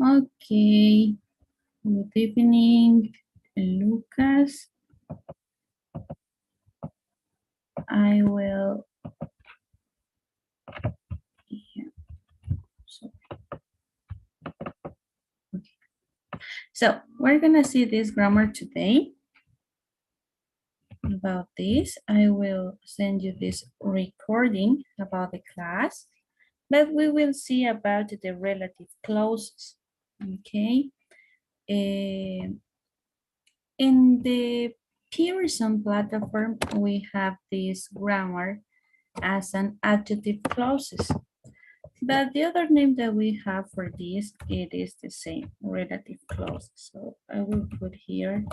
Okay. Good evening, Lucas. I will. Yeah, so, okay. So we're gonna see this grammar today. About this, I will send you this recording about the class, but we will see about the relative clauses. Okay. In the Pearson platform, we have this grammar as an adjective clauses. But the other name that we have for this, it is the same, relative clauses. So I will put here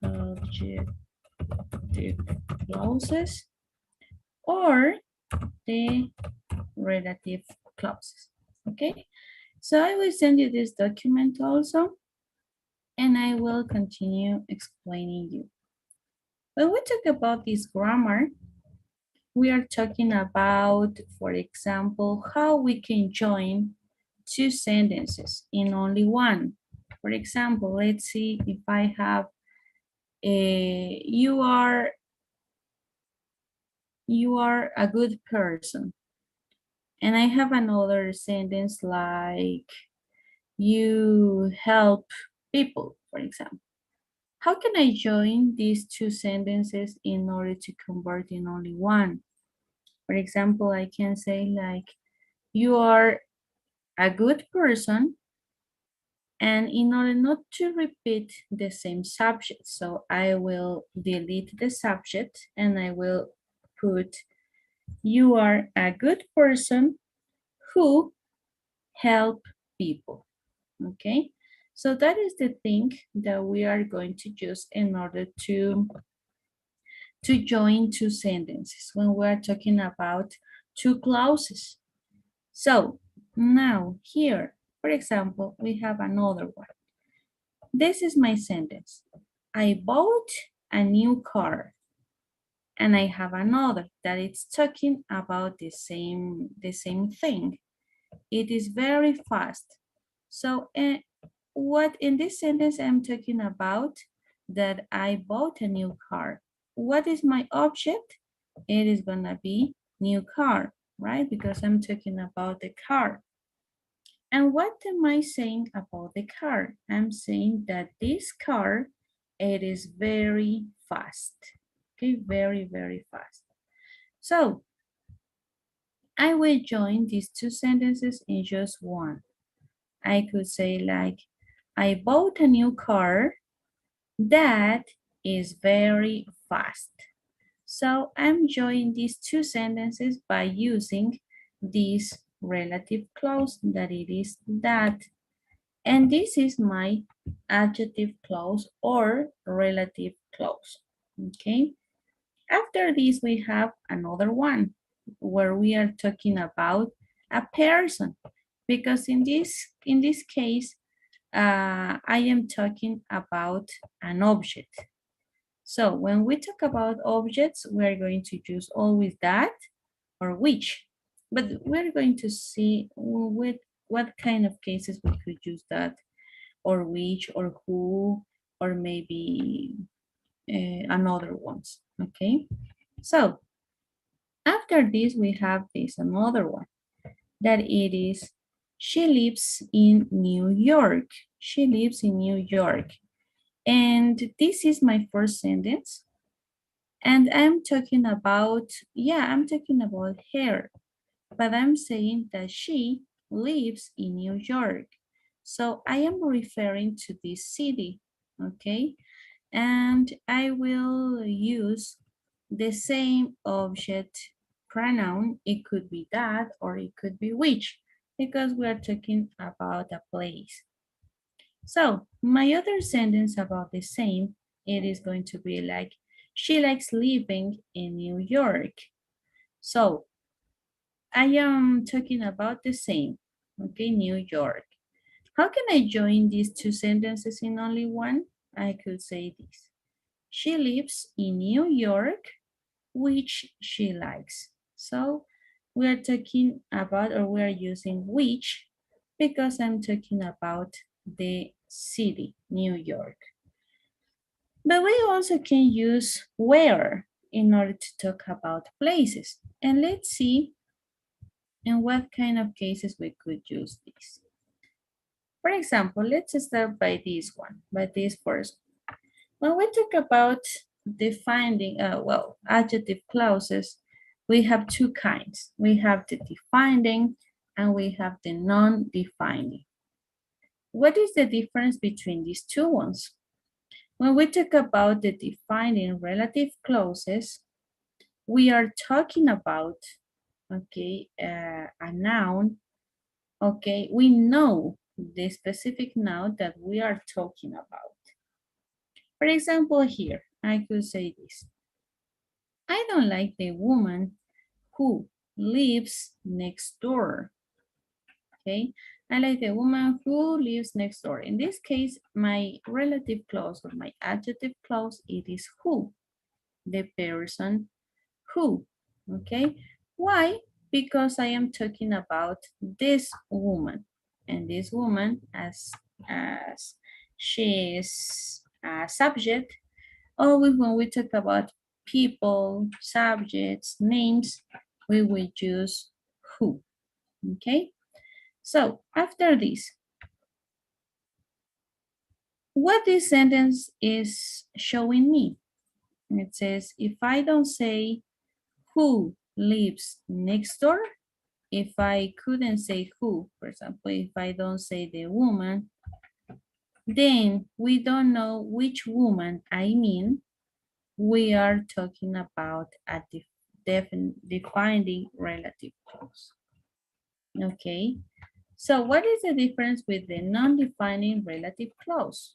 adjective clauses or the relative clauses. Okay, so I will send you this document also, and I will continue explaining you. When we talk about this grammar, we are talking about, for example, how we can join two sentences in only one. For example, let's see if I have a, you are a good person. And I have another sentence like you help people, for example. How can I join these two sentences in order to convert in only one? For example, I can say like, you are a good person, and in order not to repeat the same subject, so I will delete the subject and I will put, you are a good person who help people. Okay, so that is the thing that we are going to use in order to join two sentences when we're talking about two clauses. So now here, for example, we have another one. This is my sentence. I bought a new car. And I have another that it's talking about the same thing. It is very fast. So what in this sentence I'm talking about that I bought a new car. What is my object? It is gonna be new car, right? Because I'm talking about the car. And what am I saying about the car? I'm saying that this car, it is very fast. Okay, very, very fast. So I will join these two sentences in just one. I could say like, I bought a new car that is very fast. So I'm joining these two sentences by using this relative clause that it is that. And this is my adjective clause or relative clause. Okay. After this, we have another one where we are talking about a person, because in this case, I am talking about an object. So when we talk about objects, we're going to use always that or which, but we're going to see with what kind of cases we could use that or which or who or maybe another ones. Okay, so after this we have this another one that it is, she lives in New York. She lives in New York. And this is my first sentence. And I'm talking about, yeah, I'm talking about her, but I'm saying that she lives in New York. So I am referring to this city, okay? And I will use the same object pronoun. It could be that or it could be which, because we are talking about a place. So my other sentence about the same, it is going to be like, she likes living in New York. So I am talking about the same, okay, New York. How can I join these two sentences in only one? I could say this. She lives in New York, which she likes. So we are talking about, or we are using which, because I'm talking about the city, New York. But we also can use where in order to talk about places. And let's see in what kind of cases we could use this. For example, let's start by this one, by this first. When we talk about defining, adjective clauses, we have two kinds. We have the defining and we have the non-defining. What is the difference between these two ones? When we talk about the defining relative clauses, we are talking about, okay, a noun, okay, we know the specific noun that we are talking about. For example, here, I could say this. I don't like the woman who lives next door, okay? I like the woman who lives next door. In this case, my relative clause or my adjective clause, it is who, the person who, okay? Why? Because I am talking about this woman, and this woman as she is a subject. Always when we talk about people, subjects, names, we will use who, okay? So after this, what this sentence is showing me? It says, if I don't say who lives next door, if I couldn't say who, for example, if I don't say the woman, then we don't know which woman I mean. We are talking about a defining relative clause. Okay, so what is the difference with the non-defining relative clause?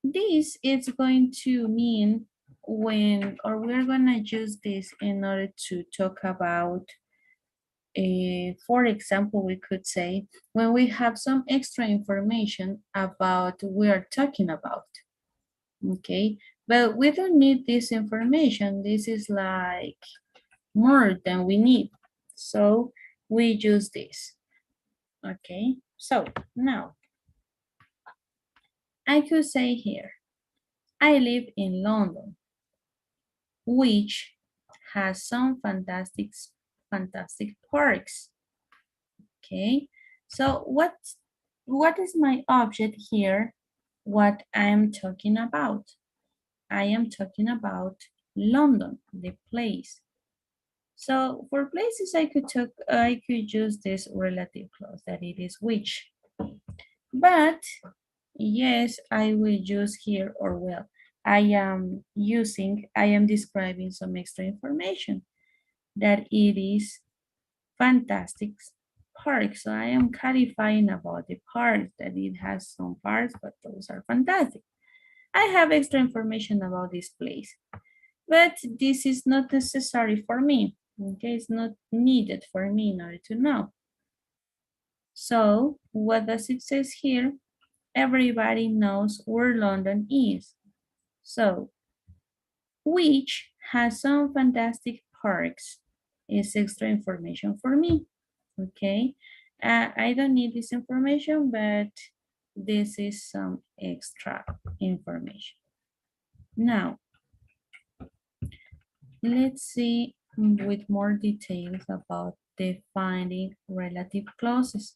This is going to mean when, or we're gonna use this in order to talk about, for example, we could say, when we have some extra information about we are talking about, okay? But we don't need this information. This is like more than we need. So we use this, okay? So now, I could say here, I live in London, which has some fantastic parks. Okay, so what is my object here? What I am talking about? I am talking about London, the place. So for places, I could use this relative clause that it is which. But yes, I will use here, or well, I am describing some extra information that it is fantastic park. So I am clarifying about the park, that it has some parks, but those are fantastic. I have extra information about this place, but this is not necessary for me. Okay, it's not needed for me in order to know. So what does it says here? Everybody knows where London is. So, which has some fantastic parks is extra information for me, okay? I don't need this information, but this is some extra information. Now, let's see with more details about defining relative clauses.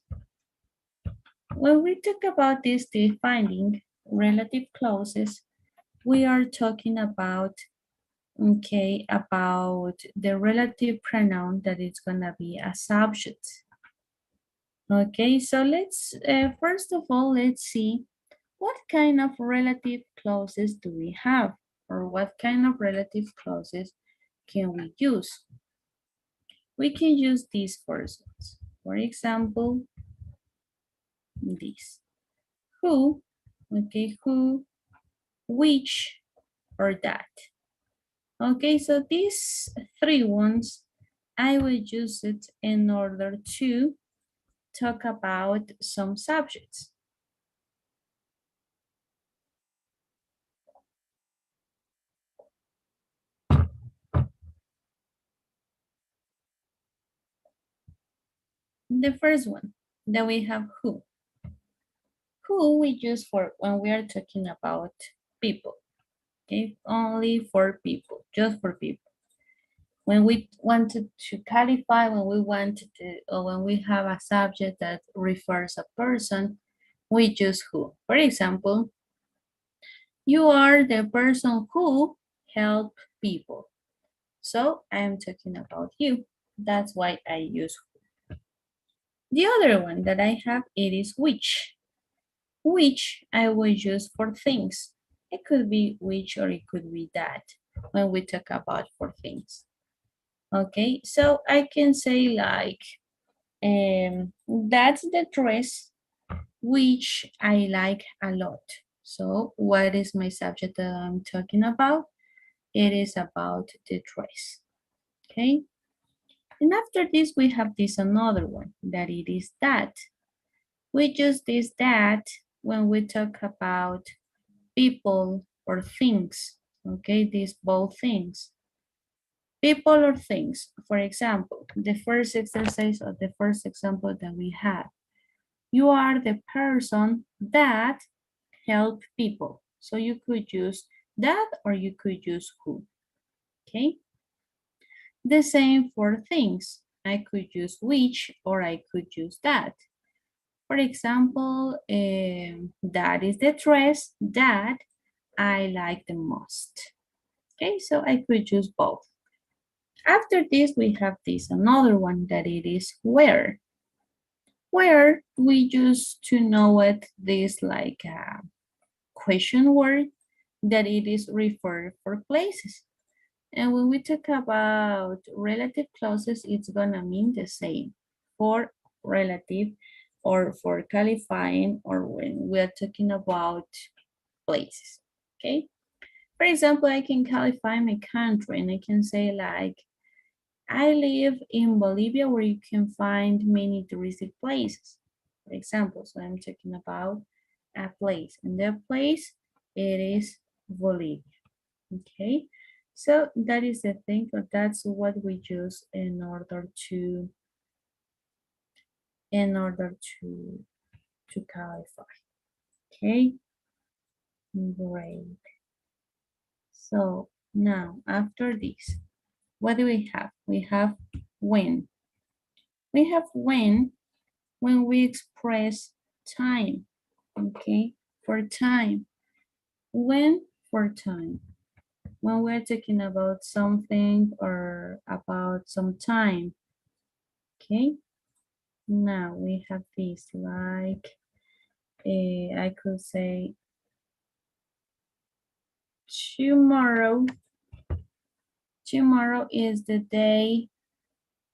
When we talk about this defining relative clauses, we are talking about, okay, about the relative pronoun that is gonna be a subject. Okay, so let's, first of all, let's see what kind of relative clauses do we have, or what kind of relative clauses can we use? We can use these first ones. For example, this. Who, okay, who, which, or that. Okay, so these three ones, I will use it in order to talk about some subjects. The first one, Then we have who. Who we use for when we are talking about people. Okay, only for people, just for people. When we wanted to qualify, when we wanted to, or when we have a subject that refers a person, we use who. For example, you are the person who help people. So I am talking about you. That's why I use who. The other one that I have, it is which. Which I will use for things. It could be which or it could be that when we talk about for things. Okay, so I can say like, that's the dress which I like a lot. So what is my subject that I'm talking about? It is about the dress. Okay, and after this we have this another one that it is that. We use this that when we talk about people or things. Okay, these both things. People or things. For example, the first exercise or the first example that we had. You are the person that help people. So you could use that or you could use who. Okay. The same for things. I could use which or I could use that. For example, that is the dress that I like the most. Okay, so I could use both. After this, we have this another one that it is where. Where we use to know it this like a question word that it is referred for places. And when we talk about relative clauses, it's gonna mean the same for relative or for qualifying or when we are talking about places, okay? For example, I can qualify my country and I can say like, I live in Bolivia where you can find many touristic places. For example, so I'm talking about a place and that place, it is Bolivia, okay? So that is the thing, but that's what we use in order to qualify, okay? Great. So now after this, what do we have? We have when. We have when we express time, okay? For time. When for time. When we're talking about something or about some time, okay? Now we have this like, I could say tomorrow. Tomorrow is the day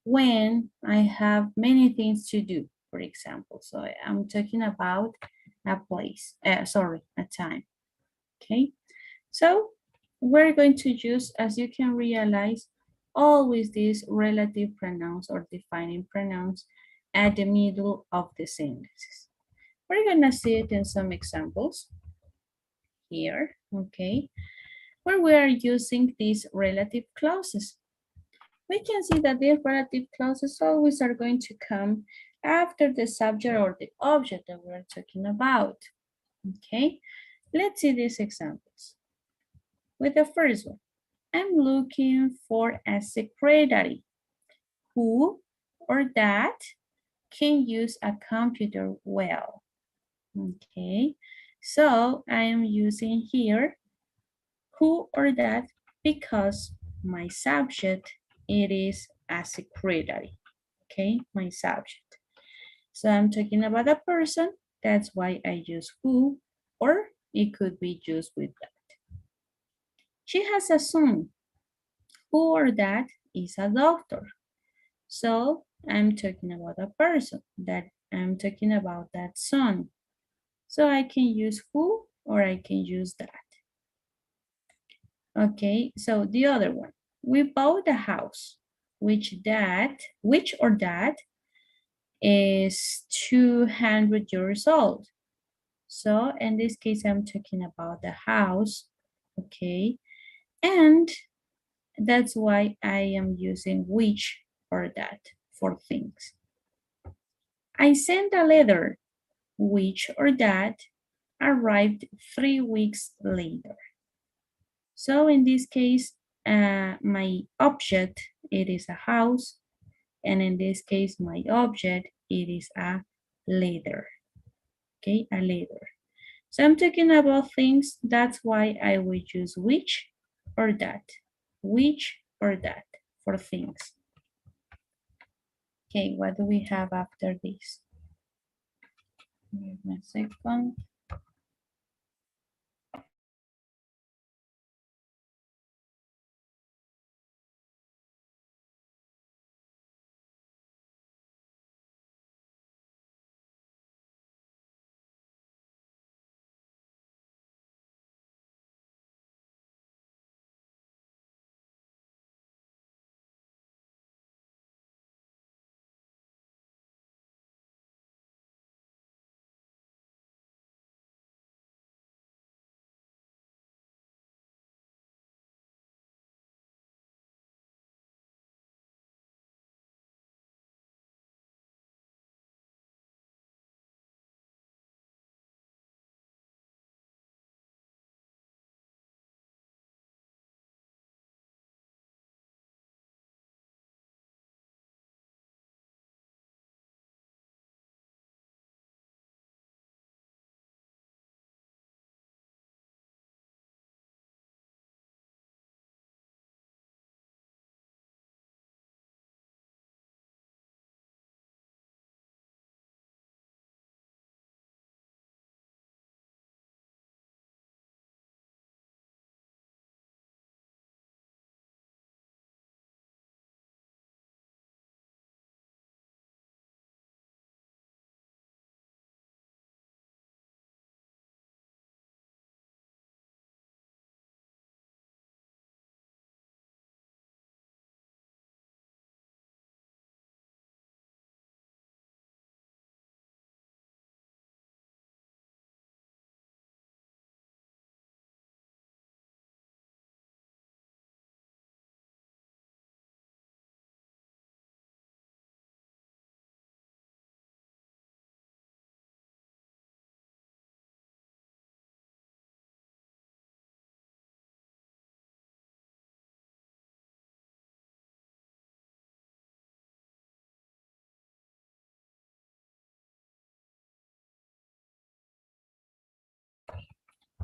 when I have many things to do, for example. So I'm talking about a place, sorry, a time, okay? So we're going to use, as you can realize, always these relative pronouns or defining pronouns at the middle of the sentences. We're gonna see it in some examples here, okay, where we are using these relative clauses. We can see that these relative clauses always are going to come after the subject or the object that we're talking about, okay? Let's see these examples. With the first one, I'm looking for a secretary who or that can use a computer well. Okay, so I am using here who or that because my subject, it is a secretary. Okay, my subject. So I'm talking about a person, that's why I use who, or it could be used with that. She has a son. Who or that is a doctor. So I'm talking about a person, that I'm talking about that son. So I can use who or I can use that. Okay, so the other one. We bought a house, which or that is 200 years old. So in this case, I'm talking about the house, okay? And that's why I am using which or that for things. I sent a letter, which or that arrived 3 weeks later. So in this case, my object, it is a house, and in this case, my object, it is a letter, okay, a letter. So I'm talking about things, that's why I will use which or that for things. Okay, what do we have after this? Give me a second.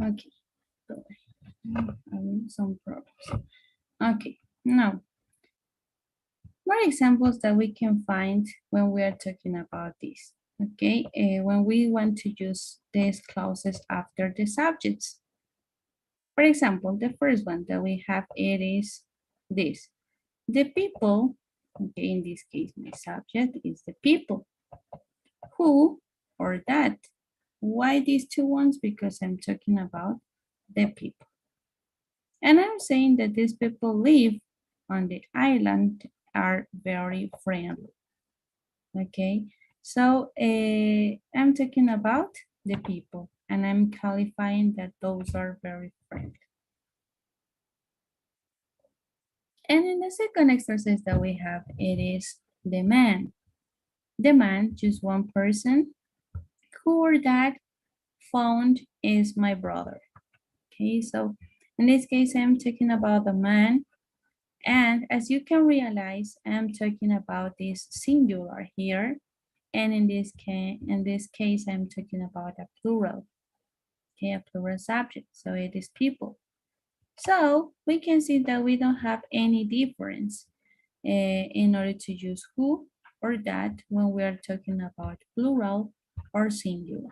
Okay, so having some problems. Okay, now more examples that we can find when we are talking about this. Okay, when we want to use these clauses after the subjects. For example, the first one that we have, it is this. The people, okay, in this case, my subject is the people. Who or that. Why these two ones? Because I'm talking about the people. And I'm saying that these people live on the island are very friendly. Okay, so I'm talking about the people and I'm qualifying that those are very friendly. And in the second exercise that we have, it is the man. The man, just one person, who or that found is my brother. Okay, so in this case, I'm talking about the man. And as you can realize, I'm talking about this singular here. And in this case, I'm talking about a plural. Okay, a plural subject. So it is people. So we can see that we don't have any difference in order to use who or that when we are talking about plural or singular.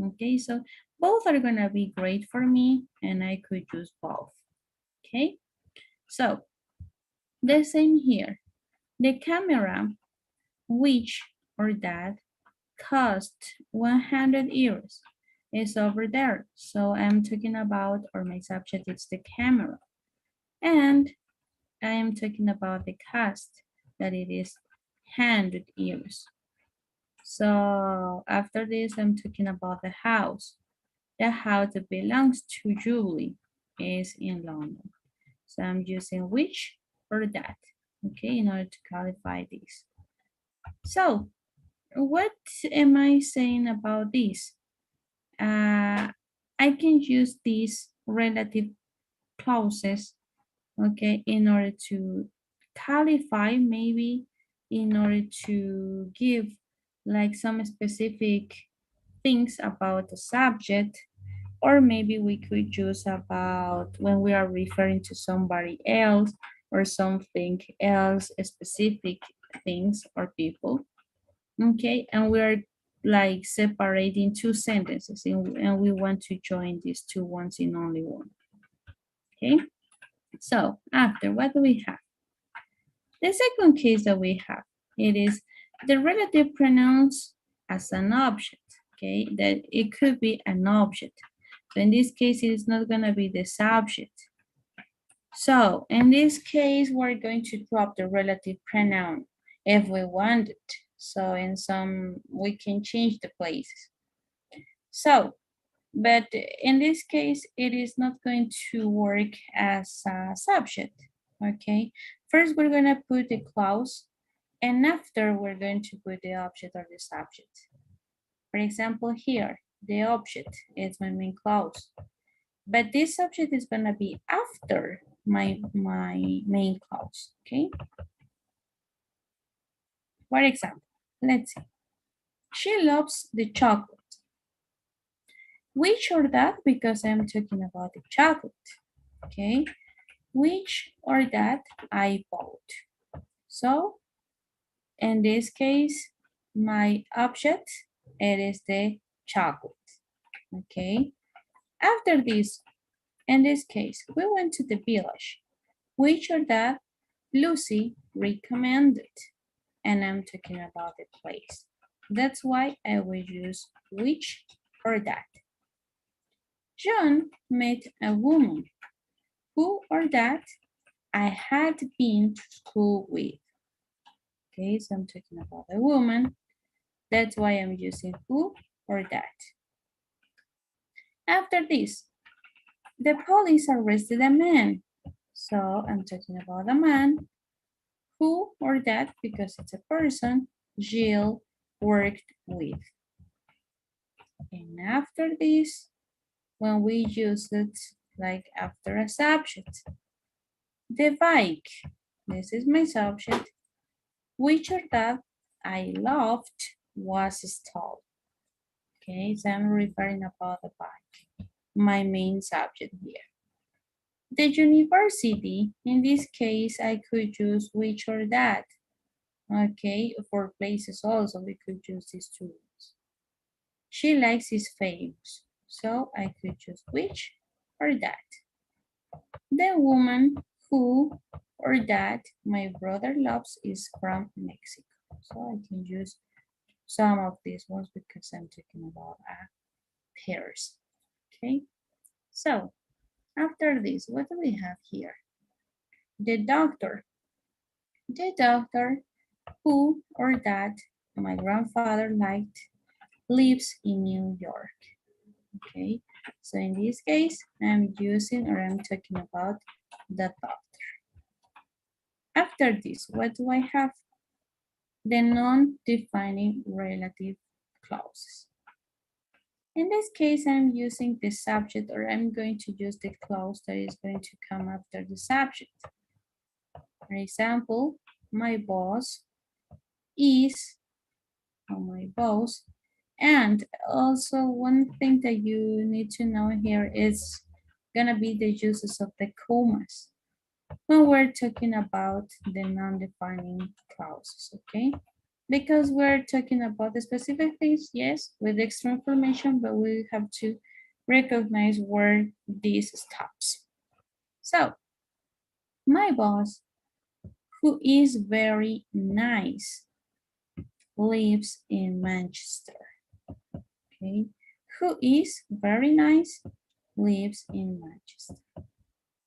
Okay, so both are gonna be great for me and I could use both. Okay, so the same here. The camera, which or that cost 100 euros is over there. So I'm talking about, or my subject is the camera. And I am talking about the cost, that it is 100 euros. So after this, I'm talking about the house. The house that belongs to Julie is in London. So I'm using which or that, okay, in order to clarify this. So what am I saying about this? I can use these relative clauses, okay, in order to qualify, maybe in order to give like some specific things about the subject, or maybe we could use about when we are referring to somebody else or something else, specific things or people. Okay, and we're like separating two sentences and we want to join these two ones in only one. Okay, so after, what do we have? The second case that we have, it is the relative pronouns as an object. Okay, that it could be an object. So in this case, it is not going to be the subject. So in this case, we're going to drop the relative pronoun if we want it. So in some, we can change the places. So, but in this case, it is not going to work as a subject, okay? First, we're gonna put the clause, and after we're going to put the object or the subject. For example, here, the object is my main clause, but this subject is gonna be after my main clause, okay? For example, let's see. She loves the chocolate. Which or that, because I'm talking about the chocolate, okay? Which or that I bought. So, in this case, my object, it is the chocolate, okay? After this, in this case, we went to the village. Which or that Lucy recommended, and I'm talking about the place. That's why I will use which or that. John met a woman who or that I had been to school with. Okay, so I'm talking about a woman. That's why I'm using who or that. After this, the police arrested a man. So I'm talking about a man who or that, because it's a person, Jill worked with. And after this, when we use it like after a subject, the bike, this is my subject, which or that I loved was stalled. Okay, so I'm referring about the bike, my main subject here. The university, in this case, I could use which or that. Okay, for places also, we could use these two words. She likes his famous, so I could use which or that. The woman who or that my brother loves is from Mexico, so I can use some of these ones because I'm talking about pairs. Okay, so after this, what do we have here? The doctor. The doctor who or that my grandfather liked lives in New York. Okay, so in this case, I'm using or I'm talking about the doctor. After this, what do I have? The non-defining relative clauses. In this case, I'm using the subject, or I'm going to use the clause that is going to come after the subject. For example, my boss is, or my boss, and also one thing that you need to know here is gonna be the uses of the commas when we're talking about the non-defining clauses, okay? Because we're talking about the specific things, yes, with extra information, but we have to recognize where this stops. So, my boss, who is very nice, lives in Manchester. Okay, who is very nice, lives in Manchester.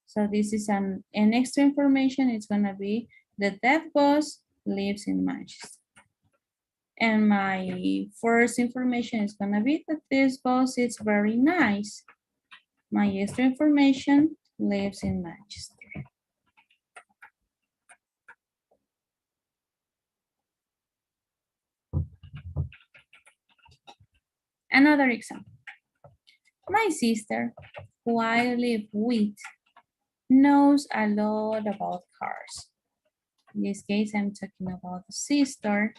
So this is an extra information. It's gonna be that boss lives in Manchester. And my first information is gonna be that this boss is very nice. My extra information lives in Manchester. Another example. My sister, who I live with, knows a lot about cars. In this case, I'm talking about the sister,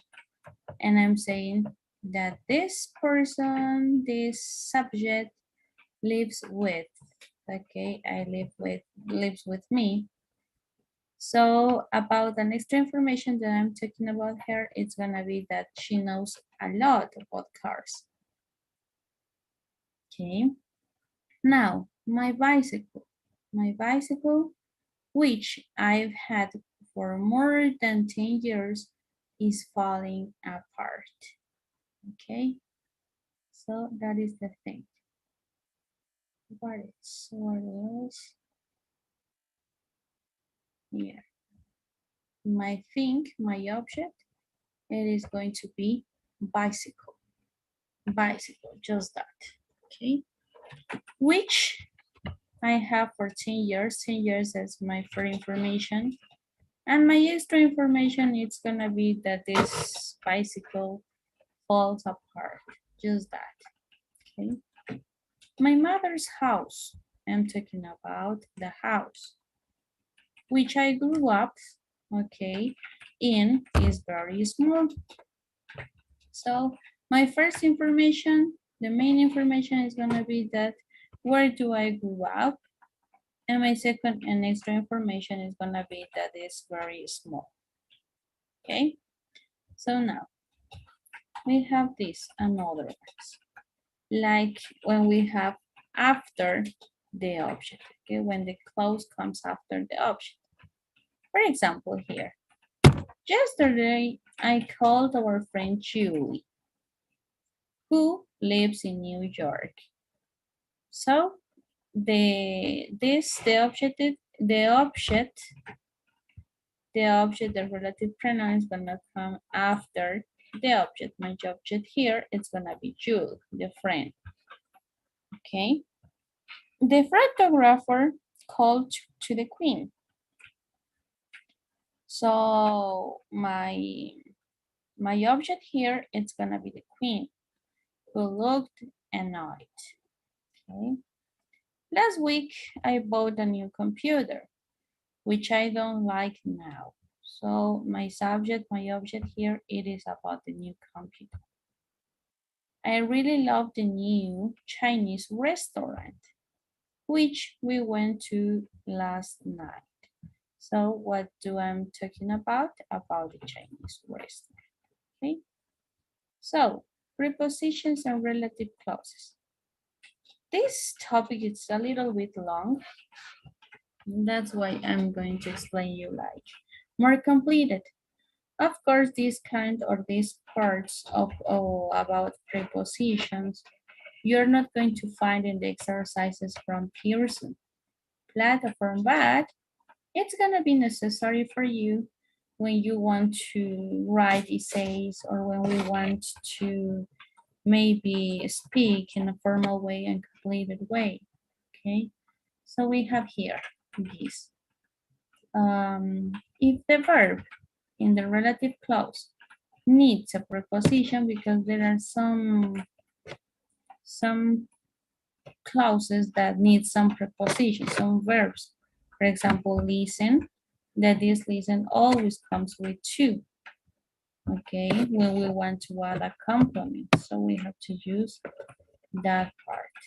and I'm saying that this person, this subject lives with, okay, lives with me. So about the next information that I'm talking about her, it's gonna be that she knows a lot about cars. Okay, now my bicycle, which I've had for more than 10 years, is falling apart. Okay, so that is the thing. What else? Yeah, my thing, my object, it is going to be bicycle. Bicycle, just that. Okay, which I have for 10 years. 10 years as my first information. And my extra information is gonna be that this bicycle falls apart. Just that. Okay. My mother's house. I'm talking about the house, which I grew up, okay, in is very small. So my first information, the main information is gonna be that where do I grow up? And my second and extra information is gonna be that it's very small. Okay, so now we have this another ones. Like when we have after the object, okay, when the clause comes after the object. For example, here, yesterday I called our friend Julie, who lives in New York. So the the relative pronoun is gonna come after the object. My object here is gonna be Jules, the friend. Okay. The photographer called to the queen. So my object here is gonna be the queen who looked annoyed. Okay. Last week I bought a new computer, which I don't like now. So my subject, my object here, it is about the new computer. I really love the new Chinese restaurant, which we went to last night. So what do I'm talking about? About the Chinese restaurant, okay? So prepositions and relative clauses. This topic is a little bit long. That's why I'm going to explain you like more completed. Of course, this kind or these parts of about prepositions, you're not going to find in the exercises from Pearson platform, but it's gonna be necessary for you when you want to write essays or when we want to maybe speak in a formal way and completed way. Okay, so we have here this. If the verb in the relative clause needs a preposition, because there are some clauses that need some prepositions, some verbs. For example, listen, that this listen always comes with to. Okay, when we want to add a complement, so we have to use that part.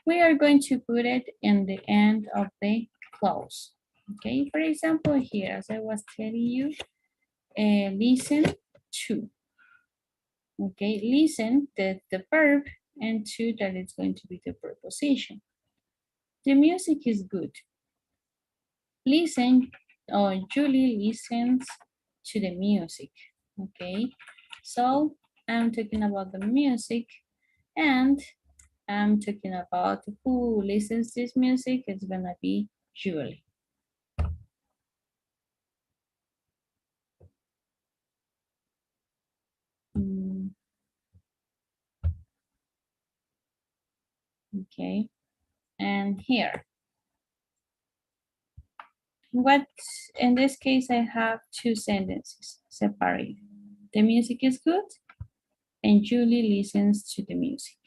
We are going to put it in the end of the clause. Okay, for example, here, as I was telling you, listen to. Okay, listen, the verb, and to, that is going to be the preposition. The music is good. Listen, or Julie listens to the music. Okay, so I'm talking about the music, and I'm talking about who listens to this music. It's gonna be Julie. Okay, and here, what in this case I have two sentences separated. The music is good, and Julie listens to the music.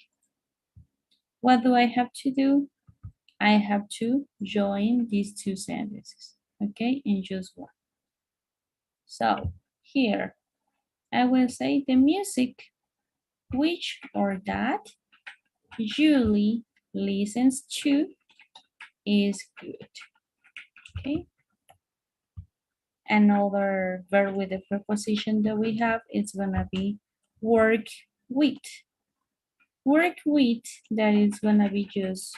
What do I have to do? I have to join these two sentences, okay, in just one. So here, I will say the music which or that Julie listens to is good, okay? Another verb with the preposition that we have is gonna be work with. Work with, that is gonna be just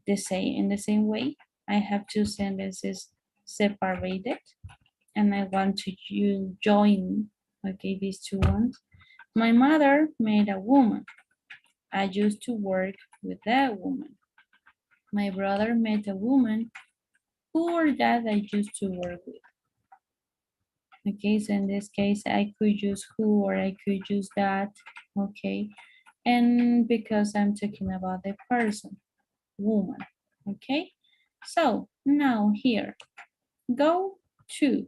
the same, in the same way. I have two sentences separated and I want to join, okay, these two ones. My mother made a woman. I used to work with that woman. My brother met a woman who or that I used to work with. Okay, so in this case, I could use who or I could use that, okay? And because I'm talking about the person, woman, okay? So now here, go to.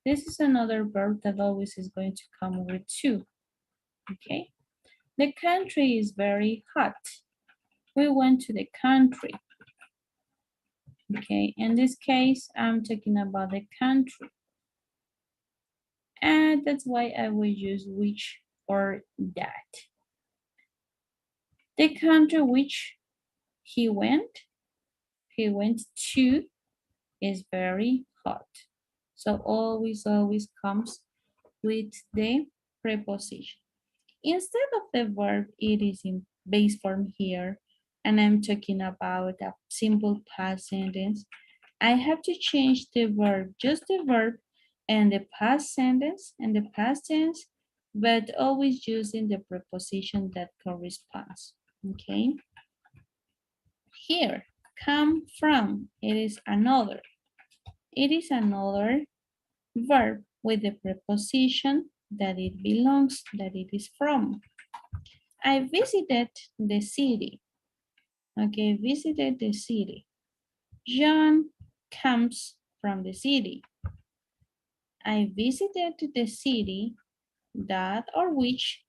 This is another verb that always is going to come with to, okay? The country is very hot. We went to the country. Okay, in this case, I'm talking about the country. And that's why I will use which or that. The country which he went to is very hot. So always comes with the preposition. Instead of the verb, it is in base form here, and I'm talking about a simple past sentence. I have to change the verb, just the verb, and the past sentence and the past tense, but always using the preposition that corresponds, okay? Here, come from, it is another. It is another verb with the preposition that it belongs, that it is from. I visited the city. Okay, visited the city. John comes from the city. I visited the city that or which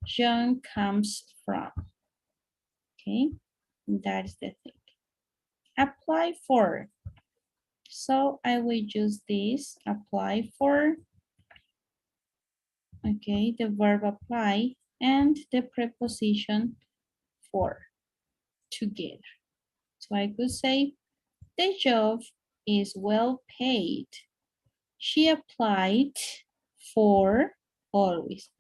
John comes from. Okay, that is the thing. Apply for. So I will use this, apply for, okay, the verb apply and the preposition for together. So I could say, the job is well paid. She applied for always.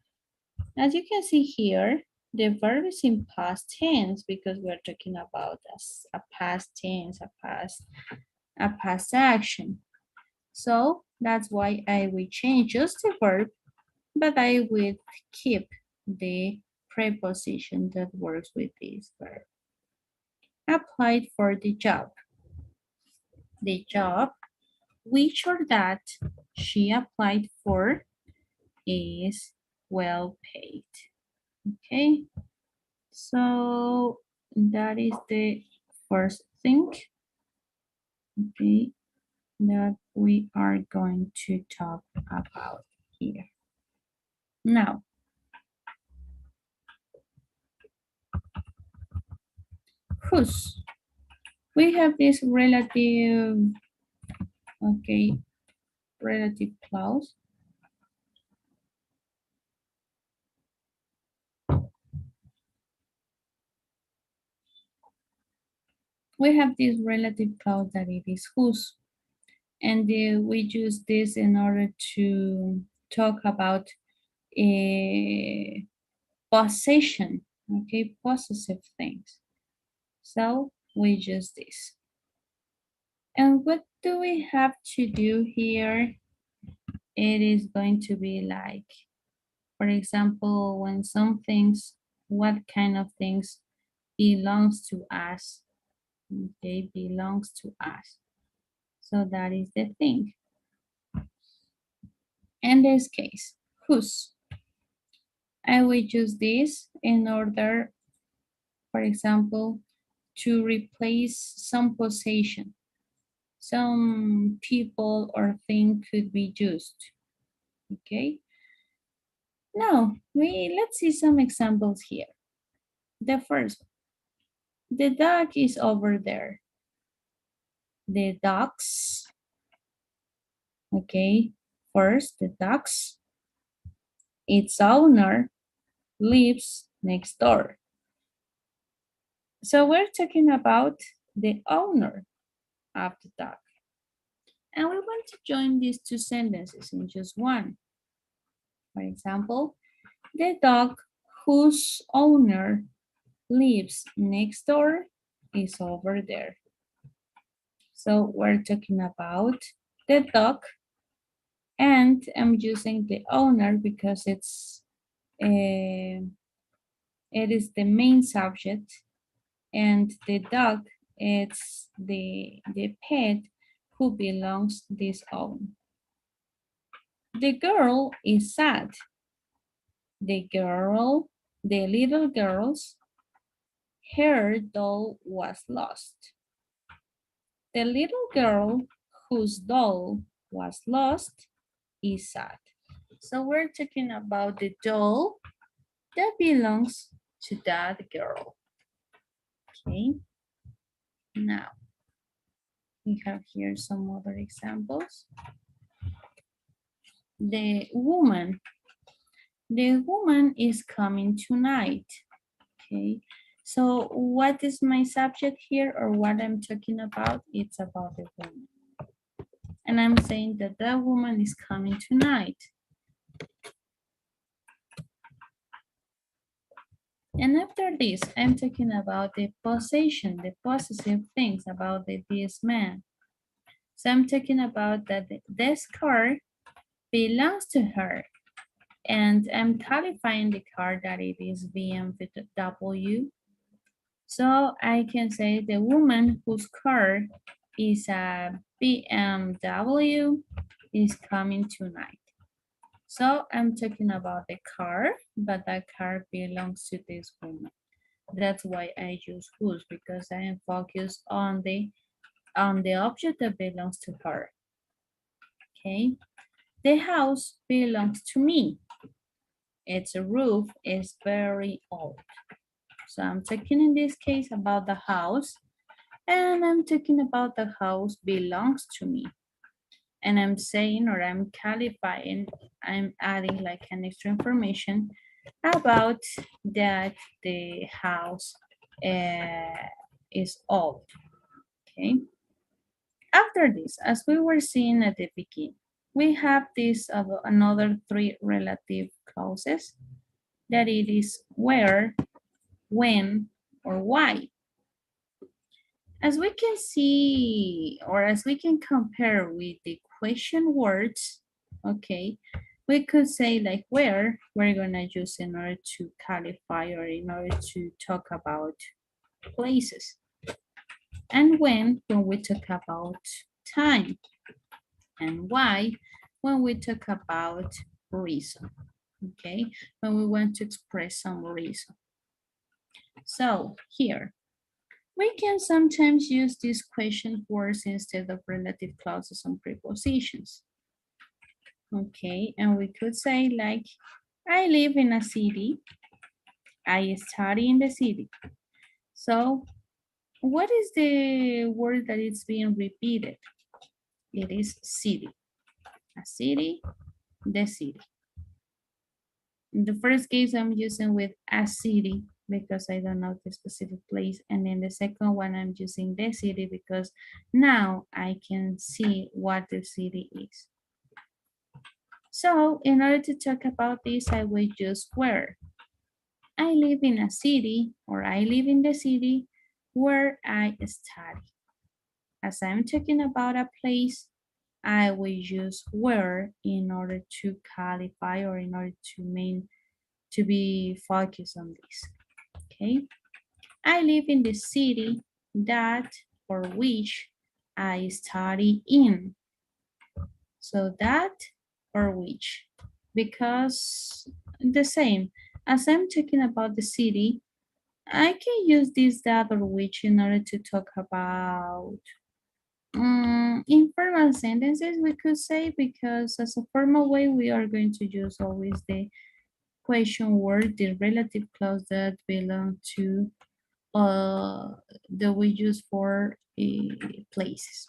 As you can see here, the verb is in past tense because we're talking about a past tense, a past action. So that's why I will change just the verb, but I will keep the preposition that works with this verb. Applied for the job. The job, which or that she applied for, is well paid. Okay, so that is the first thing, okay, that we are going to talk about here. Now, whose? We have this relative, okay, relative clause. We have this relative clause that it is whose, and we use this in order to talk about a possession, okay, possessive things. So we use this. And what do we have to do here? It is going to be like, for example, when some things, what kind of things belongs to us, okay, belongs to us. So that is the thing. In this case, whose? I will use this in order, for example, to replace some possession. Some people or thing could be used, okay? Now, let's see some examples here. The first one, the dog is over there. The dogs, okay, first, the dogs, its owner lives next door. So we're talking about the owner of the dog. And we want to join these two sentences in just one. For example, the dog whose owner lives next door is over there. So we're talking about the dog, and I'm using the owner because it is the main subject, and the dog is the pet who belongs this own. The girl is sad. The little girl's her doll was lost. The little girl whose doll was lost is sad. So we're talking about the doll that belongs to that girl. Okay, now we have here some other examples. The woman is coming tonight. Okay, so what is my subject here, or what I'm talking about? It's about the woman. And I'm saying that that woman is coming tonight. And after this, I'm talking about the possession, the possessive things about this man. So I'm talking about that this car belongs to her. And I'm qualifying the car that it is BMW. So I can say the woman whose car is a BMW is coming tonight. So I'm talking about the car, but that car belongs to this woman. That's why I use whose, because I am focused on the object that belongs to her. Okay. The house belongs to me. Its roof is very old. So I'm talking in this case about the house, and I'm talking about the house belongs to me. And I'm saying, or I'm qualifying, I'm adding like an extra information about that the house is old. Okay. After this, as we were seeing at the beginning, we have this another three relative clauses, that it is where, when, or why. As we can see, or as we can compare with the question words, okay, we could say like where we're gonna use in order to qualify or in order to talk about places. And when we talk about time. And why when we talk about reason, okay? When we want to express some reason. So here, we can sometimes use these question words instead of relative clauses and prepositions. Okay, and we could say like, I live in a city, I study in the city. So what is the word that is being repeated? It is city. A city, the city. In the first case, I'm using with a city because I don't know the specific place. And then the second one, I'm using the city because now I can see what the city is. So in order to talk about this, I will use where. I live in a city, or I live in the city where I study. As I'm talking about a place, I will use where in order to qualify or in order to be focused on this. Okay. I live in the city that or which I study in. So that or which, because the same, as I'm talking about the city, I can use this, that, or which in order to talk about informal sentences, we could say, because as a formal way, we are going to use always question word, the relative clause that belong to that we use for places.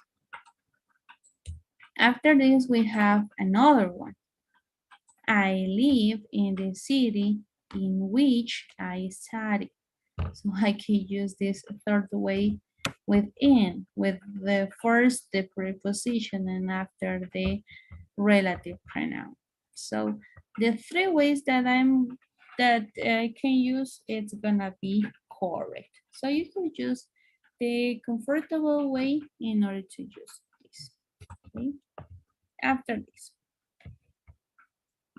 After this, we have another one. I live in the city in which I study. So I can use this third way with in, with the first the preposition and after the relative pronoun. So the three ways that I can use, it's gonna be correct. So you can use the comfortable way in order to use this. Okay. After this,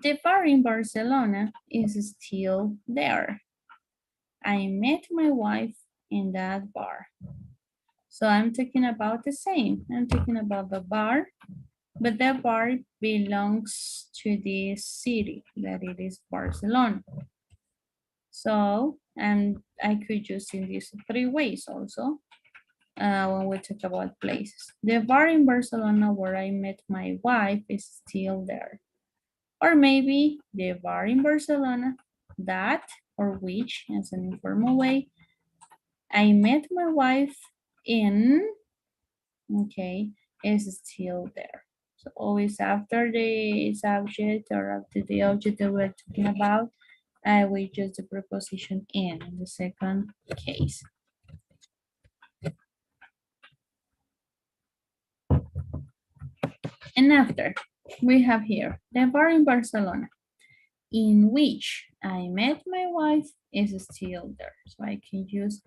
the bar in Barcelona is still there. I met my wife in that bar. So I'm talking about the same. I'm talking about the bar, but the bar belongs to the city that it is Barcelona. So, and I could use in these three ways also when we talk about places. The bar in Barcelona where I met my wife is still there. Or maybe the bar in Barcelona that or which, as an informal way, I met my wife in, okay, is still there. So always after the subject or after the object that we're talking about, I will use the preposition in the second case. And after, we have here the bar in Barcelona in which I met my wife is still there. So I can use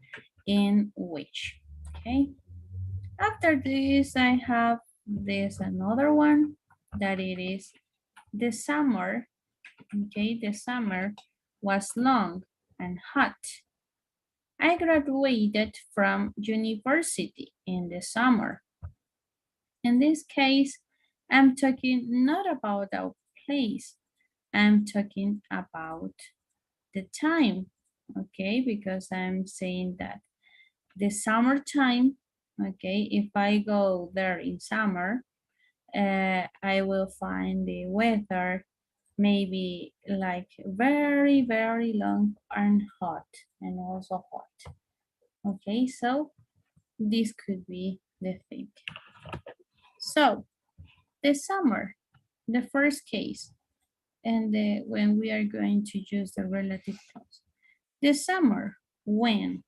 in which, okay? After this, I have this another one that it is the summer, okay? The summer was long and hot. I graduated from university in the summer. In this case, I'm talking not about a place, I'm talking about the time, okay? Because I'm saying that the summertime, okay, if I go there in summer, I will find the weather maybe like very, very long and hot and also hot. Okay, so this could be the thing. So the summer, the first case, and when we are going to use the relative clause. The summer when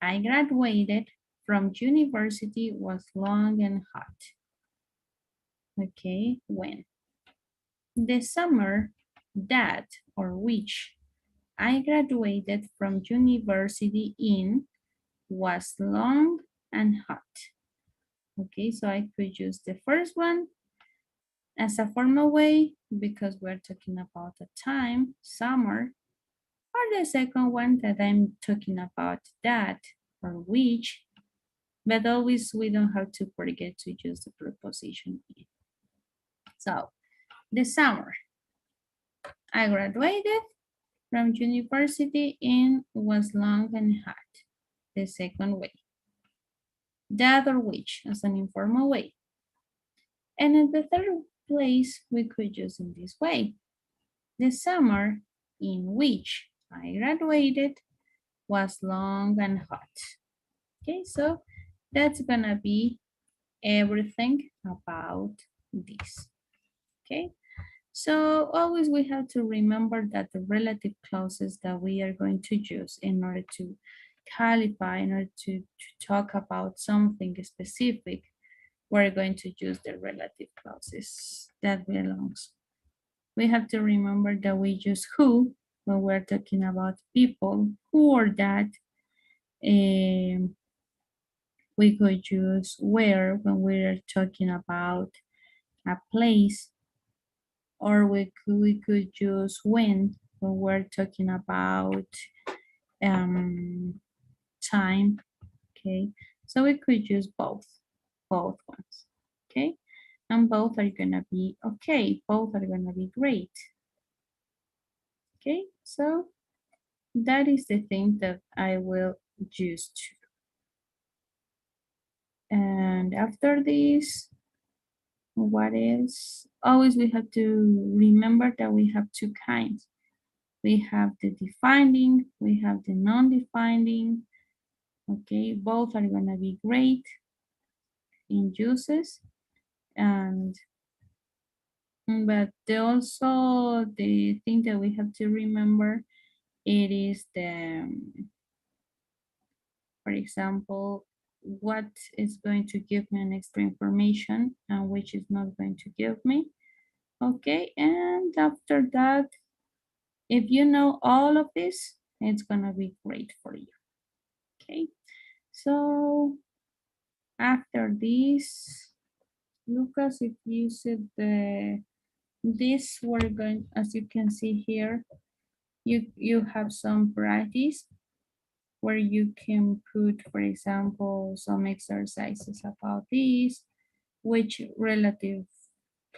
I graduated from university was long and hot. Okay, when. The summer that or which I graduated from university in was long and hot. Okay, so I could use the first one as a formal way because we're talking about the time, summer, or the second one that I'm talking about that or which, but always we don't have to forget to use the preposition in. So, the summer, I graduated from university and was long and hot. The second way. That or which as an informal way. And in the third place, we could use in this way. The summer in which I graduated was long and hot. Okay, so that's gonna be everything about this. Okay, so always we have to remember that the relative clauses that we are going to use in order to qualify, in order to talk about something specific, we're going to use the relative clauses that belongs. We have to remember that we use who when we're talking about people, who or that. We could use where when we're talking about a place, or we could use when we're talking about time. Okay, so we could use both ones. Okay, and both are gonna be okay. Both are gonna be great. Okay, so that is the thing that I will use too. And after this, what is always we have to remember that we have two kinds. We have the defining, we have the non-defining. Okay, both are gonna be great in uses. And but also the thing that we have to remember, it is the, for example, what is going to give me an extra information and which is not going to give me. Okay, and after that, if you know all of this, it's gonna be great for you. Okay, so after this, Lucas, if you said this, we're going, as you can see here, you have some varieties where you can put, for example, some exercises about this, which relative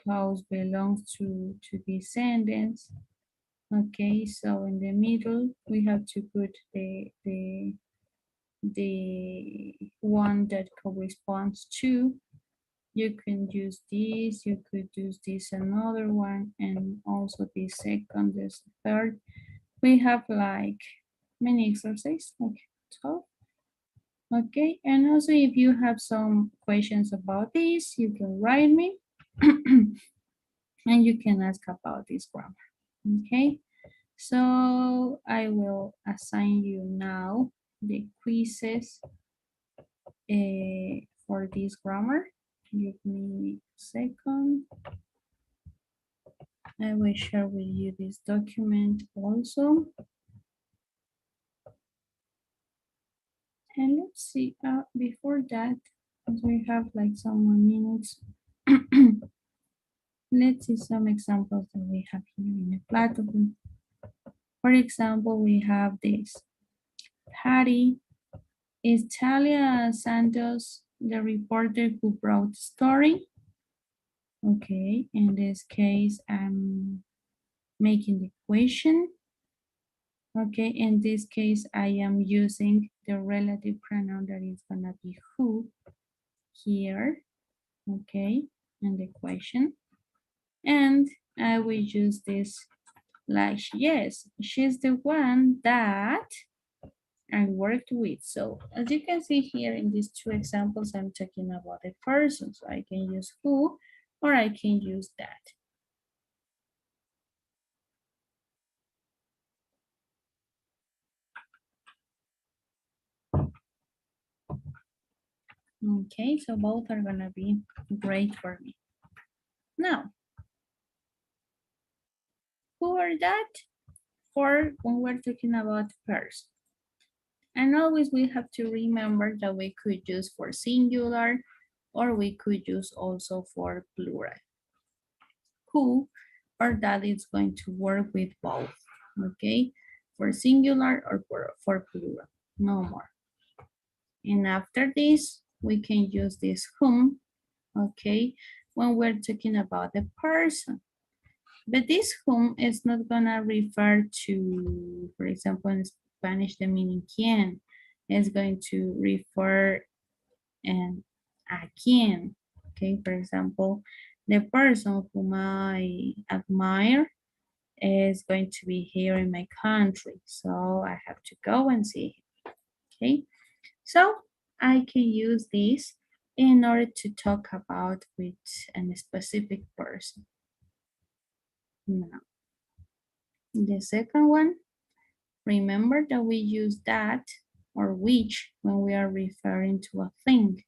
clause belongs to this sentence. Okay, so in the middle, we have to put the one that corresponds to. You can use this, you could use this another one, and also the second, this third. We have like many exercises, like 12. Okay, and also if you have some questions about this, you can write me and you can ask about this grammar. Okay, so I will assign you now the quizzes for this grammar. Give me a second. I will share with you this document also. And let's see, before that, as we have like some more minutes, let's see some examples that we have here in the platform. For example, we have this. Patty, is Talia Santos the reporter who brought the story? Okay, in this case, I'm making the question. Okay, in this case, I am using the relative pronoun that is gonna be who here. Okay, and the question. And I will use this like, yes, she's the one that I worked with. So as you can see here in these two examples, I'm talking about a person. So I can use who or I can use that. Okay, so both are gonna be great for me. Now, who are that? For when we're talking about person. And always we have to remember that we could use for singular or we could use also for plural. Who or that is going to work with both, okay? For singular or for plural, no more. And after this, we can use this whom, okay, when we're talking about the person. But this whom is not gonna refer to, for example, in Spanish, the meaning quién. It's going to refer and a quién. Okay, for example, the person whom I admire is going to be here in my country. So I have to go and see him. Okay, so I can use this in order to talk about with a specific person. Now, the second one, remember that we use that or which when we are referring to a thing.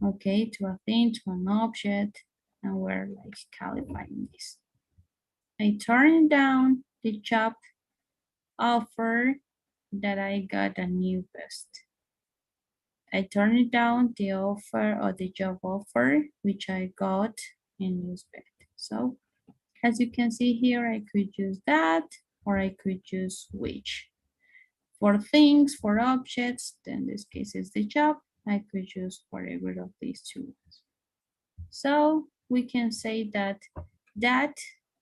Okay, to a thing, to an object, and we're like qualifying this. I turned down the job offer that I got a new vest. I turned down the offer or the job offer which I got a new vest. So as you can see here, I could use that or I could use which. For things, for objects, then this case is the job. I could use whatever of these two. So we can say that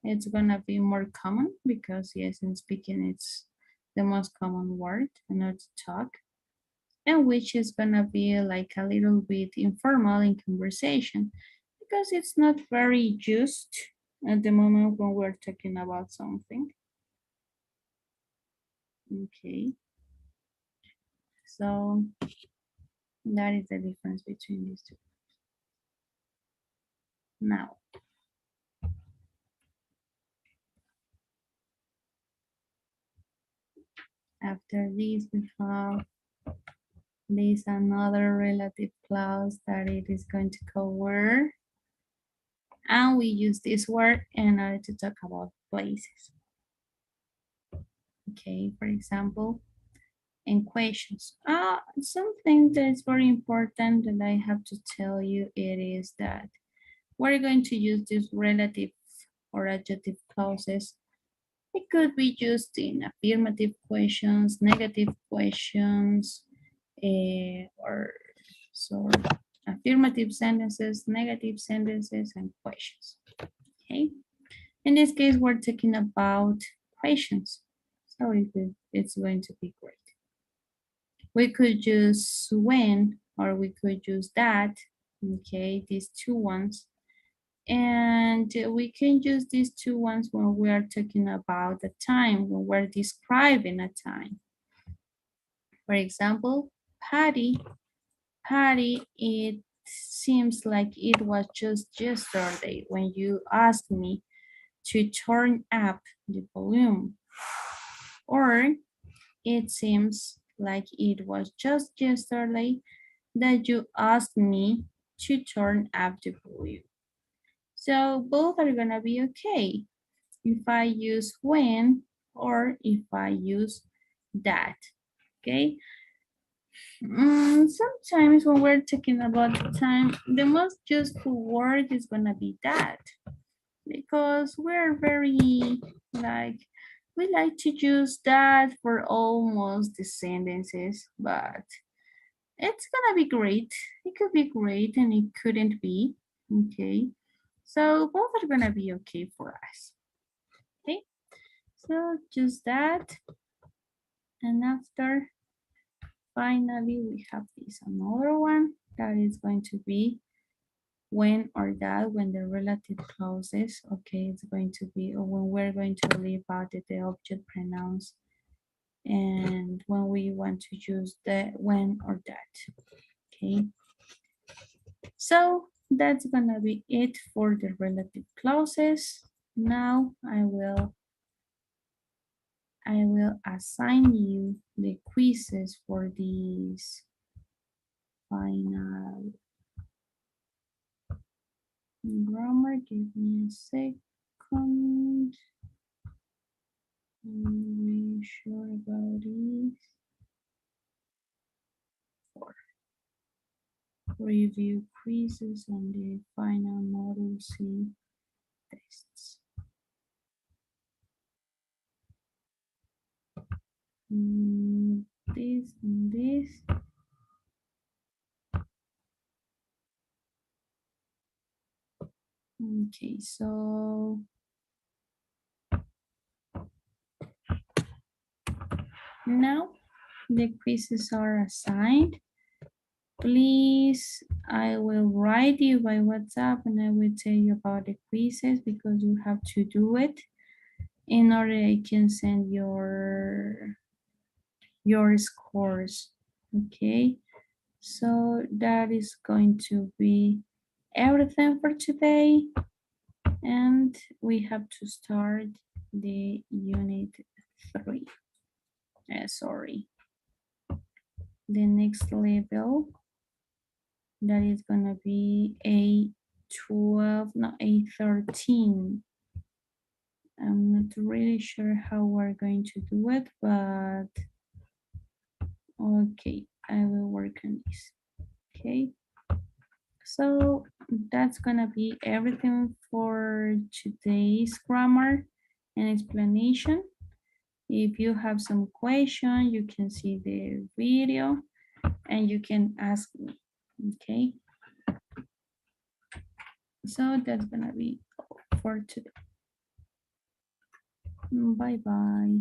it's gonna be more common because yes, in speaking it's the most common word and not to talk. And which is gonna be like a little bit informal in conversation because it's not very used at the moment when we're talking about something. Okay, so that is the difference between these two. Now, after this, we have this another relative clause that it is going to go where, and we use this word in order to talk about places. Okay, for example, in questions. Something that's very important that I have to tell you, it is that we're going to use these relative or adjective clauses. It could be used in affirmative questions, negative questions, or so affirmative sentences, negative sentences, and questions. Okay. In this case, we're talking about questions. So it's going to be great. We could use when, or we could use that. Okay, these two ones. And we can use these two ones when we are talking about the time, when we're describing a time. For example, Patty, it seems like it was just yesterday when you asked me to turn up the volume. Or it seems like it was just yesterday that you asked me to turn up the volume. So both are gonna be okay if I use when or if I use that, okay? Sometimes when we're talking about the time, the most useful word is gonna be that, because we're very like, we like to use that for almost the sentences, but it's gonna be great. It could be great and it couldn't be, okay? So both are gonna be okay for us, okay? So just that, and after, finally, we have this another one that is going to be when or that, when the relative clauses, okay, it's going to be, or when we're going to leave out the object pronouns, and when we want to use the when or that, okay? So that's gonna be it for the relative clauses. Now I will assign you the quizzes for these final grammar. Give me a second. Be sure about it. For review quizzes and the final model C tests. This and this. Okay, so now the quizzes are assigned. Please, I will write you by WhatsApp and I will tell you about the quizzes because you have to do it in order I can send your scores. Okay, so that is going to be everything for today, and we have to start the unit 3. Sorry, the next level, that is gonna be A12, no, A13. I'm not really sure how we're going to do it, but okay, I will work on this. Okay, so that's gonna be everything for today's grammar and explanation. If you have some question, you can see the video and you can ask me, okay? So that's gonna be all for today. Bye-bye.